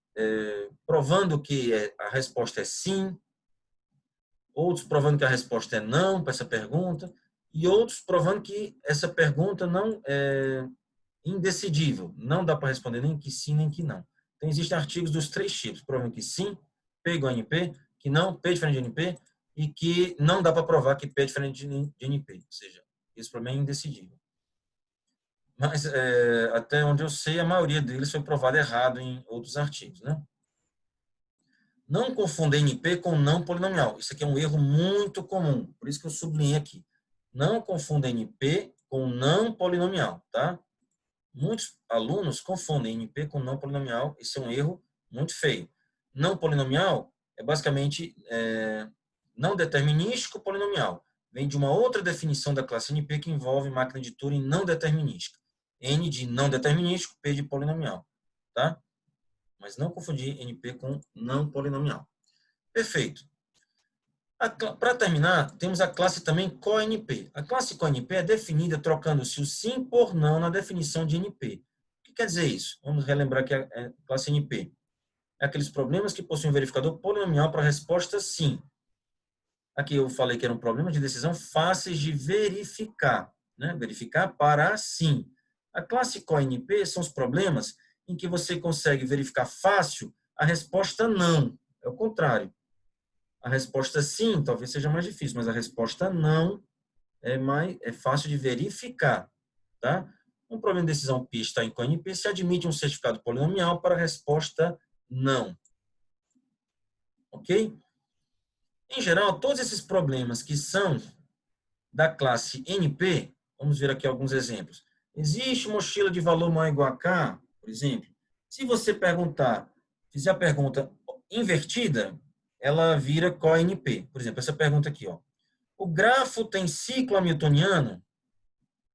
provando que a resposta é sim, outros provando que a resposta é não para essa pergunta, e outros provando que essa pergunta não é indecidível, não dá para responder nem que sim, nem que não. Então, existem artigos dos três tipos, provando que sim, P igual a NP, que não, P diferente de NP, e que não dá para provar que P é diferente de NP, ou seja, esse problema é indecidível. Mas, até onde eu sei, a maioria deles foi provado errado em outros artigos, né? Não confunda NP com não polinomial. Isso aqui é um erro muito comum, por isso que eu sublinhei aqui. Não confunda NP com não polinomial, tá? Muitos alunos confundem NP com não polinomial. Isso é um erro muito feio. Não polinomial é basicamente não determinístico polinomial. Vem de uma outra definição da classe NP que envolve máquina de Turing não determinística. N de não determinístico, P de polinomial, tá? Mas não confundir NP com não polinomial. Perfeito. Para terminar, temos a classe também CoNP. A classe CoNP é definida trocando-se o sim por não na definição de NP. O que quer dizer isso? Vamos relembrar que a classe NP é aqueles problemas que possuem um verificador polinomial para a resposta sim. Aqui eu falei que eram problemas de decisão fáceis de verificar, né? Verificar para sim. A classe CoNP são os problemas em que você consegue verificar fácil a resposta não. É o contrário. A resposta sim talvez seja mais difícil, mas a resposta não é fácil de verificar, tá? Um problema de decisão P está em CoNP se admite um certificado polinomial para a resposta não. Ok? Em geral, todos esses problemas que são da classe NP, vamos ver aqui alguns exemplos. Existe mochila de valor maior ou igual a K, por exemplo. Se você fizer a pergunta invertida, ela vira CoNP. Por exemplo, essa pergunta aqui, ó. O grafo tem ciclo hamiltoniano?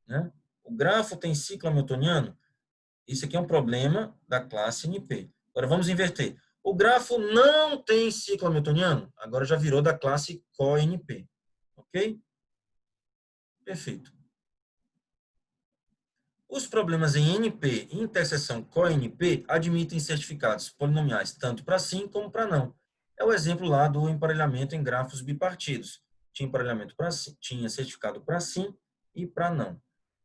Né? O grafo tem ciclo hamiltoniano? Isso aqui é um problema da classe NP. Agora vamos inverter. O grafo não tem ciclo hamiltoniano? Agora já virou da classe CoNP. Ok? Perfeito. Os problemas em NP e interseção CoNP admitem certificados polinomiais tanto para sim como para não. É o exemplo lá do emparelhamento em grafos bipartidos. Tinha emparelhamento para sim, tinha certificado para sim e para não.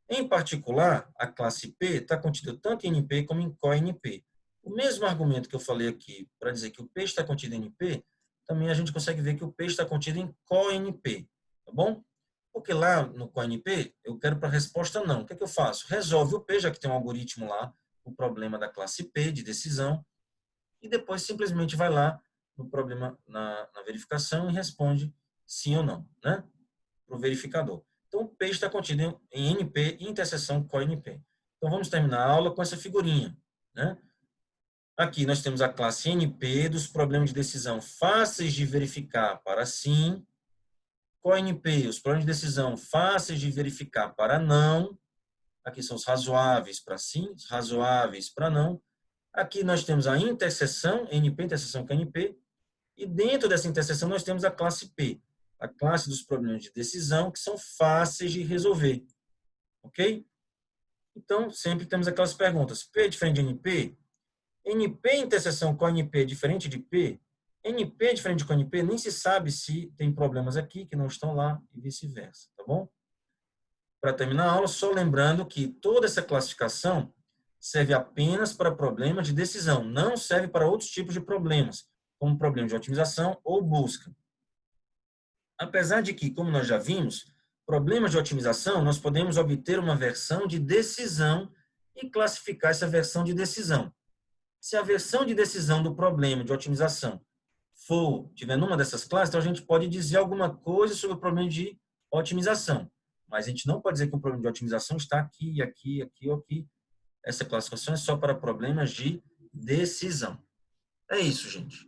Em particular, a classe P está contida tanto em NP como em CoNP. O mesmo argumento que eu falei aqui para dizer que o P está contido em NP, também a gente consegue ver que o P está contido em CoNP, tá bom? Porque lá no CoNP, eu quero para a resposta não. O que é que eu faço? Resolve o P, já que tem um algoritmo lá, o problema da classe P de decisão, e depois simplesmente vai lá no problema, na verificação e responde sim ou não, né? Para o verificador. Então, o P está contido em NP e interseção CoNP. Então, vamos terminar a aula com essa figurinha, né? Aqui nós temos a classe NP dos problemas de decisão fáceis de verificar para sim, CoNP, os problemas de decisão fáceis de verificar para não. Aqui são os razoáveis para sim, os razoáveis para não. Aqui nós temos a interseção, NP, interseção CoNP. E dentro dessa interseção nós temos a classe P, a classe dos problemas de decisão que são fáceis de resolver. Ok? Então, sempre temos aquelas perguntas. P é diferente de NP? NP interseção com NP é diferente de P? NP é diferente de CoNP? Nem se sabe se tem problemas aqui que não estão lá e vice-versa, tá bom? Para terminar a aula, só lembrando que toda essa classificação serve apenas para problemas de decisão, não serve para outros tipos de problemas, como problemas de otimização ou busca. Apesar de que, como nós já vimos, problemas de otimização, nós podemos obter uma versão de decisão e classificar essa versão de decisão. Se a versão de decisão do problema de otimização tiver numa dessas classes, então a gente pode dizer alguma coisa sobre o problema de otimização. Mas a gente não pode dizer que o problema de otimização está aqui, aqui, aqui ou aqui. Essa classificação é só para problemas de decisão. É isso, gente.